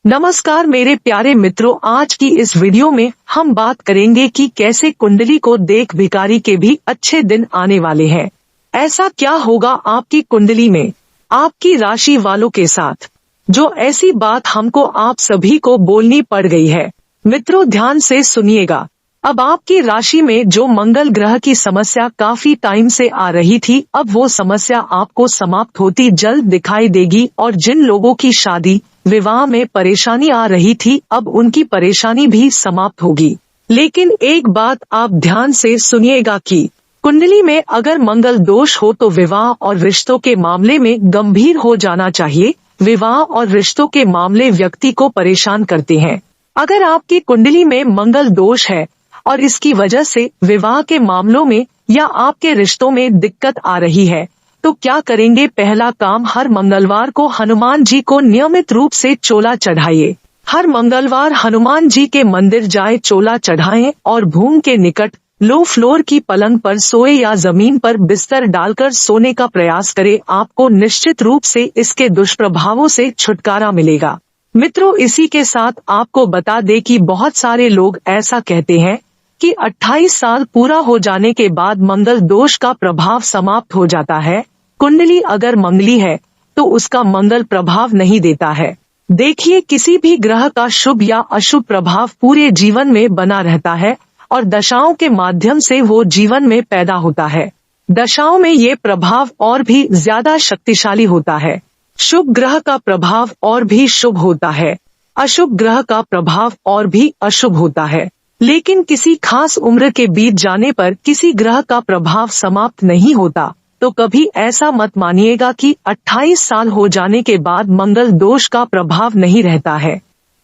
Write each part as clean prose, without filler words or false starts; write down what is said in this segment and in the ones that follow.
नमस्कार मेरे प्यारे मित्रों, आज की इस वीडियो में हम बात करेंगे कि कैसे कुंडली को देख भिखारी के भी अच्छे दिन आने वाले हैं। ऐसा क्या होगा आपकी कुंडली में, आपकी राशि वालों के साथ, जो ऐसी बात हमको आप सभी को बोलनी पड़ गई है। मित्रों ध्यान से सुनिएगा। अब आपकी राशि में जो मंगल ग्रह की समस्या काफी टाइम से आ रही थी, अब वो समस्या आपको समाप्त होती जल्द दिखाई देगी। और जिन लोगों की शादी विवाह में परेशानी आ रही थी, अब उनकी परेशानी भी समाप्त होगी। लेकिन एक बात आप ध्यान से सुनिएगा कि कुंडली में अगर मंगल दोष हो तो विवाह और रिश्तों के मामले में गंभीर हो जाना चाहिए। विवाह और रिश्तों के मामले व्यक्ति को परेशान करते हैं। अगर आपकी कुंडली में मंगल दोष है और इसकी वजह से विवाह के मामलों में या आपके रिश्तों में दिक्कत आ रही है, तो क्या करेंगे? पहला काम, हर मंगलवार को हनुमान जी को नियमित रूप से चोला चढ़ाइए। हर मंगलवार हनुमान जी के मंदिर जाए, चोला चढ़ाएं और भूमि के निकट लो फ्लोर की पलंग पर सोए या जमीन पर बिस्तर डालकर सोने का प्रयास करें। आपको निश्चित रूप से इसके दुष्प्रभावों से छुटकारा मिलेगा। मित्रों इसी के साथ आपको बता दें कि बहुत सारे लोग ऐसा कहते हैं कि 28 साल पूरा हो जाने के बाद मंगल दोष का प्रभाव समाप्त हो जाता है। कुंडली अगर मंगली है तो उसका मंगल प्रभाव नहीं देता है। देखिए, किसी भी ग्रह का शुभ या अशुभ प्रभाव पूरे जीवन में बना रहता है और दशाओं के माध्यम से वो जीवन में पैदा होता है। दशाओं में ये प्रभाव और भी ज्यादा शक्तिशाली होता है। शुभ ग्रह का प्रभाव और भी शुभ होता है, अशुभ ग्रह का प्रभाव और भी अशुभ होता है। लेकिन किसी खास उम्र के बीत जाने पर किसी ग्रह का प्रभाव समाप्त नहीं होता। तो कभी ऐसा मत मानिएगा कि 28 साल हो जाने के बाद मंगल दोष का प्रभाव नहीं रहता है।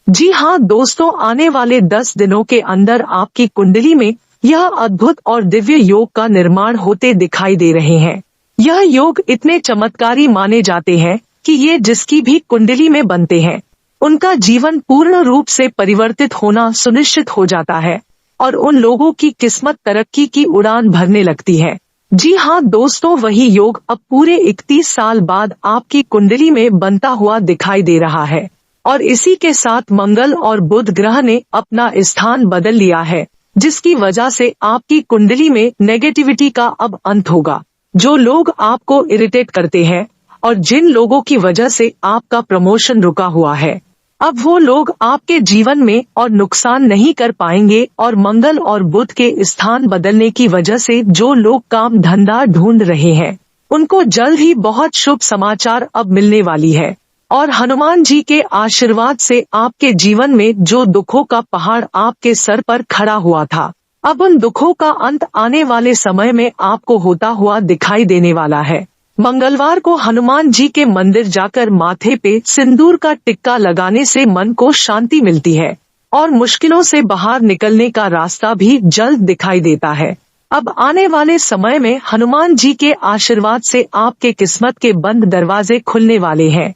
जी हाँ दोस्तों, आने वाले 10 दिनों के अंदर आपकी कुंडली में यह अद्भुत और दिव्य योग का निर्माण होते दिखाई दे रहे हैं। यह योग इतने चमत्कारी माने जाते हैं कि ये जिसकी भी कुंडली में बनते हैं, उनका जीवन पूर्ण रूप से परिवर्तित होना सुनिश्चित हो जाता है और उन लोगों की किस्मत तरक्की की उड़ान भरने लगती है। जी हाँ दोस्तों, वही योग अब पूरे 31 साल बाद आपकी कुंडली में बनता हुआ दिखाई दे रहा है। और इसी के साथ मंगल और बुध ग्रह ने अपना स्थान बदल लिया है, जिसकी वजह से आपकी कुंडली में नेगेटिविटी का अब अंत होगा। जो लोग आपको इरिटेट करते हैं और जिन लोगों की वजह से आपका प्रमोशन रुका हुआ है, अब वो लोग आपके जीवन में और नुकसान नहीं कर पाएंगे। और मंगल और बुध के स्थान बदलने की वजह से जो लोग काम धंधा ढूंढ रहे हैं, उनको जल्द ही बहुत शुभ समाचार अब मिलने वाली है। और हनुमान जी के आशीर्वाद से आपके जीवन में जो दुखों का पहाड़ आपके सर पर खड़ा हुआ था, अब उन दुखों का अंत आने वाले समय में आपको होता हुआ दिखाई देने वाला है। मंगलवार को हनुमान जी के मंदिर जाकर माथे पे सिंदूर का टिक्का लगाने से मन को शांति मिलती है और मुश्किलों से बाहर निकलने का रास्ता भी जल्द दिखाई देता है। अब आने वाले समय में हनुमान जी के आशीर्वाद से आपके किस्मत के बंद दरवाजे खुलने वाले हैं।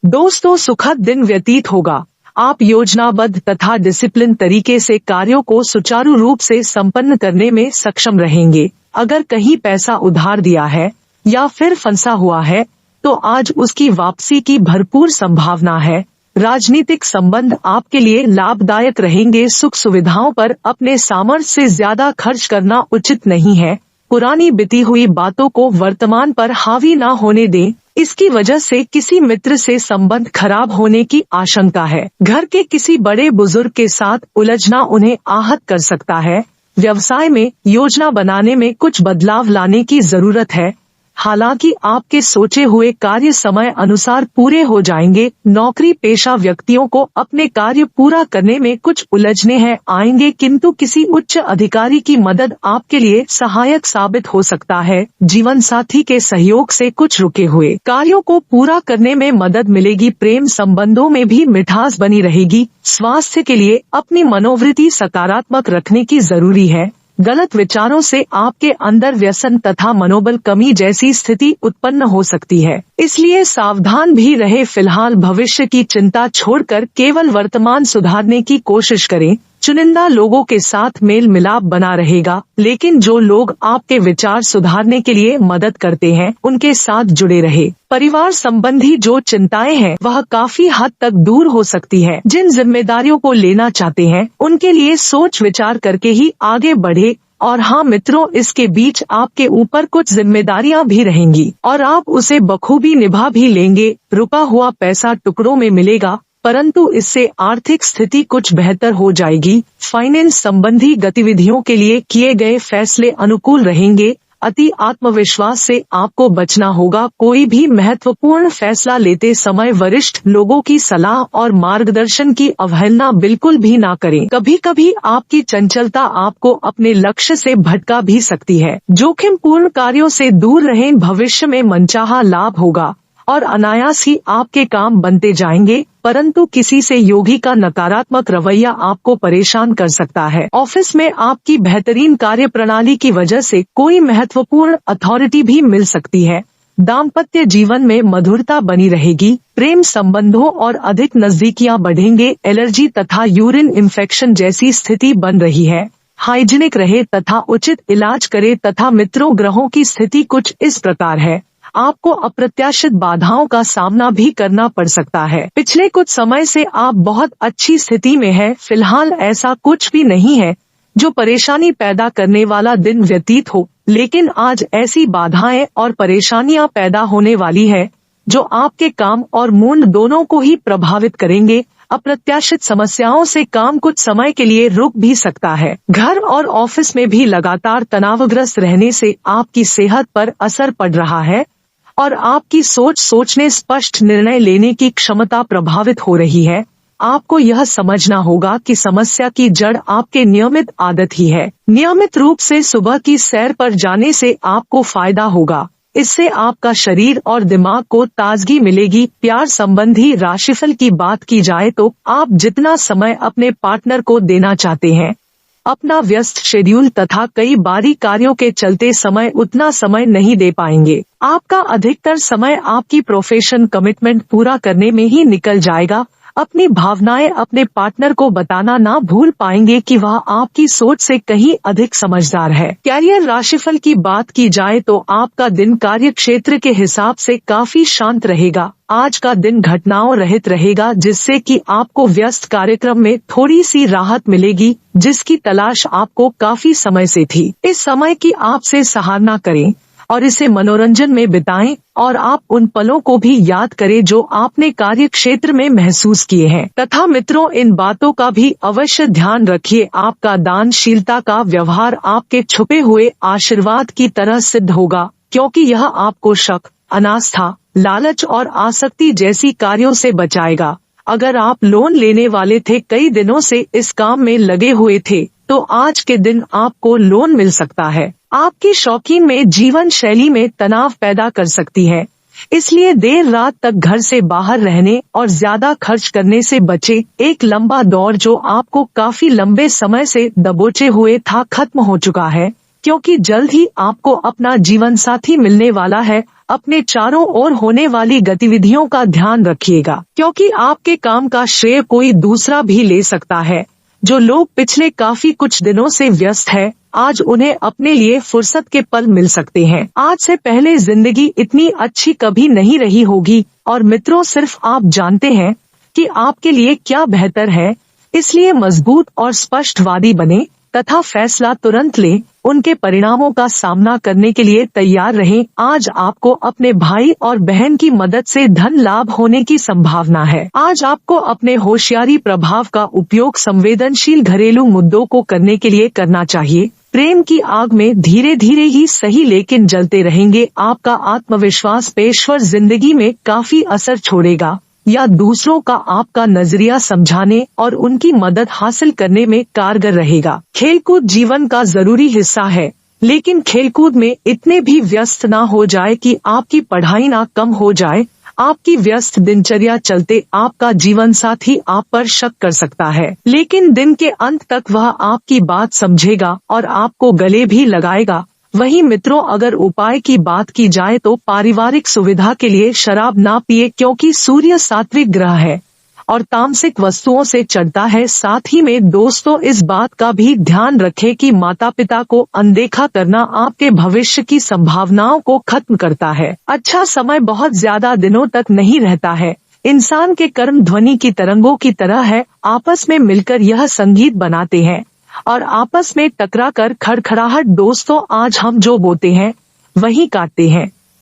दोस्तों सुखद दिन व्यतीत होगा। आप योजनाबद्ध तथा डिसिप्लिन तरीके से कार्यों को सुचारू रूप से संपन्न करने में सक्षम रहेंगे। अगर कहीं पैसा उधार दिया है या फिर फंसा हुआ है तो आज उसकी वापसी की भरपूर संभावना है। राजनीतिक संबंध आपके लिए लाभदायक रहेंगे। सुख सुविधाओं पर अपने सामर्थ्य से ज्यादा खर्च करना उचित नहीं है। पुरानी बीती हुई बातों को वर्तमान पर हावी न होने दें, इसकी वजह से किसी मित्र से संबंध खराब होने की आशंका है। घर के किसी बड़े बुजुर्ग के साथ उलझना उन्हें आहत कर सकता है। व्यवसाय में योजना बनाने में कुछ बदलाव लाने की जरूरत है। हालांकि आपके सोचे हुए कार्य समय अनुसार पूरे हो जाएंगे। नौकरी पेशा व्यक्तियों को अपने कार्य पूरा करने में कुछ उलझने हैं आएंगे, किंतु किसी उच्च अधिकारी की मदद आपके लिए सहायक साबित हो सकता है। जीवन साथी के सहयोग से कुछ रुके हुए कार्यों को पूरा करने में मदद मिलेगी। प्रेम संबंधों में भी मिठास बनी रहेगी। स्वास्थ्य के लिए अपनी मनोवृत्ति सकारात्मक रखने की जरूरी है। गलत विचारों से आपके अंदर व्यसन तथा मनोबल कमी जैसी स्थिति उत्पन्न हो सकती है, इसलिए सावधान भी रहे। फिलहाल भविष्य की चिंता छोड़कर केवल वर्तमान सुधारने की कोशिश करें। चुनिंदा लोगों के साथ मेल मिलाप बना रहेगा, लेकिन जो लोग आपके विचार सुधारने के लिए मदद करते हैं उनके साथ जुड़े रहे। परिवार संबंधी जो चिंताएं हैं वह काफी हद तक दूर हो सकती है। जिन जिम्मेदारियों को लेना चाहते हैं उनके लिए सोच विचार करके ही आगे बढ़े। और हाँ मित्रों, इसके बीच आपके ऊपर कुछ जिम्मेदारियां भी रहेंगी और आप उसे बखूबी निभा भी लेंगे। रुका हुआ पैसा टुकड़ों में मिलेगा, परंतु इससे आर्थिक स्थिति कुछ बेहतर हो जाएगी। फाइनेंस संबंधी गतिविधियों के लिए किए गए फैसले अनुकूल रहेंगे। अति आत्मविश्वास से आपको बचना होगा। कोई भी महत्वपूर्ण फैसला लेते समय वरिष्ठ लोगों की सलाह और मार्गदर्शन की अवहेलना बिल्कुल भी ना करें। कभी कभी आपकी चंचलता आपको अपने लक्ष्य से भटका भी सकती है। जोखिमपूर्ण कार्यों से दूर रहें। भविष्य में मनचाहा लाभ होगा और अनायास ही आपके काम बनते जाएंगे, परंतु किसी से योगी का नकारात्मक रवैया आपको परेशान कर सकता है। ऑफिस में आपकी बेहतरीन कार्य प्रणाली की वजह से कोई महत्वपूर्ण अथॉरिटी भी मिल सकती है। दाम्पत्य जीवन में मधुरता बनी रहेगी। प्रेम संबंधों और अधिक नजदीकियां बढ़ेंगे। एलर्जी तथा यूरिन इन्फेक्शन जैसी स्थिति बन रही है। हाइजीनिक रहे तथा उचित इलाज करे। तथा मित्रों, ग्रहों की स्थिति कुछ इस प्रकार है। आपको अप्रत्याशित बाधाओं का सामना भी करना पड़ सकता है। पिछले कुछ समय से आप बहुत अच्छी स्थिति में हैं। फिलहाल ऐसा कुछ भी नहीं है जो परेशानी पैदा करने वाला दिन व्यतीत हो, लेकिन आज ऐसी बाधाएं और परेशानियां पैदा होने वाली है जो आपके काम और मूड दोनों को ही प्रभावित करेंगे। अप्रत्याशित समस्याओं से काम कुछ समय के लिए रुक भी सकता है। घर और ऑफिस में भी लगातार तनावग्रस्त रहने से आपकी सेहत पर असर पड़ रहा है और आपकी सोचने स्पष्ट निर्णय लेने की क्षमता प्रभावित हो रही है। आपको यह समझना होगा कि समस्या की जड़ आपके नियमित आदत ही है। नियमित रूप से सुबह की सैर पर जाने से आपको फायदा होगा। इससे आपका शरीर और दिमाग को ताजगी मिलेगी। प्यार संबंधी राशिफल की बात की जाए तो आप जितना समय अपने पार्टनर को देना चाहते हैं, अपना व्यस्त शेड्यूल तथा कई बारी कार्यों के चलते समय उतना समय नहीं दे पाएंगे। आपका अधिकतर समय आपकी प्रोफेशन कमिटमेंट पूरा करने में ही निकल जाएगा। अपनी भावनाएं अपने पार्टनर को बताना ना भूल पाएंगे कि वह आपकी सोच से कहीं अधिक समझदार है। कैरियर राशिफल की बात की जाए तो आपका दिन कार्य क्षेत्र के हिसाब से काफी शांत रहेगा। आज का दिन घटनाओं रहित रहेगा, जिससे कि आपको व्यस्त कार्यक्रम में थोड़ी सी राहत मिलेगी, जिसकी तलाश आपको काफी समय से थी। इस समय की आपसे सराहना करें और इसे मनोरंजन में बिताएं और आप उन पलों को भी याद करें जो आपने कार्य क्षेत्र में महसूस किए हैं। तथा मित्रों, इन बातों का भी अवश्य ध्यान रखिए। आपका दानशीलता का व्यवहार आपके छुपे हुए आशीर्वाद की तरह सिद्ध होगा, क्योंकि यह आपको शक, अनास्था, लालच और आसक्ति जैसी कार्यों से बचाएगा। अगर आप लोन लेने वाले थे, कई दिनों से इस काम में लगे हुए थे, तो आज के दिन आपको लोन मिल सकता है। आपकी शौकीन में जीवन शैली में तनाव पैदा कर सकती है, इसलिए देर रात तक घर से बाहर रहने और ज्यादा खर्च करने से बचे। एक लंबा दौर जो आपको काफी लंबे समय से दबोचे हुए था, खत्म हो चुका है, क्योंकि जल्द ही आपको अपना जीवन साथी मिलने वाला है। अपने चारों ओर होने वाली गतिविधियों का ध्यान रखिएगा, क्योंकि आपके काम का श्रेय कोई दूसरा भी ले सकता है। जो लोग पिछले काफी कुछ दिनों से व्यस्त है, आज उन्हें अपने लिए फुर्सत के पल मिल सकते हैं। आज से पहले जिंदगी इतनी अच्छी कभी नहीं रही होगी। और मित्रों, सिर्फ आप जानते हैं कि आपके लिए क्या बेहतर है, इसलिए मजबूत और स्पष्टवादी बने तथा फैसला तुरंत लें। उनके परिणामों का सामना करने के लिए तैयार रहें। आज आपको अपने भाई और बहन की मदद से धन लाभ होने की संभावना है। आज आपको अपने होशियारी प्रभाव का उपयोग संवेदनशील घरेलू मुद्दों को करने के लिए करना चाहिए। प्रेम की आग में धीरे धीरे ही सही, लेकिन जलते रहेंगे। आपका आत्मविश्वास पेशवर जिंदगी में काफी असर छोड़ेगा, या दूसरों का आपका नजरिया समझाने और उनकी मदद हासिल करने में कारगर रहेगा। खेलकूद जीवन का जरूरी हिस्सा है, लेकिन खेलकूद में इतने भी व्यस्त ना हो जाए कि आपकी पढ़ाई ना कम हो जाए। आपकी व्यस्त दिनचर्या चलते आपका जीवन साथी आप पर शक कर सकता है, लेकिन दिन के अंत तक वह आपकी बात समझेगा और आपको गले भी लगाएगा। वहीं मित्रों, अगर उपाय की बात की जाए तो पारिवारिक सुविधा के लिए शराब ना पिए, क्योंकि सूर्य सात्विक ग्रह है और तामसिक वस्तुओं से चढ़ता है। साथ ही में दोस्तों इस बात का भी ध्यान रखें कि माता पिता को अनदेखा करना आपके भविष्य की संभावनाओं को खत्म करता है। अच्छा समय बहुत ज्यादा दिनों तक नहीं रहता है। इंसान के कर्म ध्वनि की तरंगों की तरह है, आपस में मिलकर यह संगीत बनाते हैं और आपस में टकरा कर खड़खड़ाहट। दोस्तों आज हम जो बोते हैं वही काटते हैं।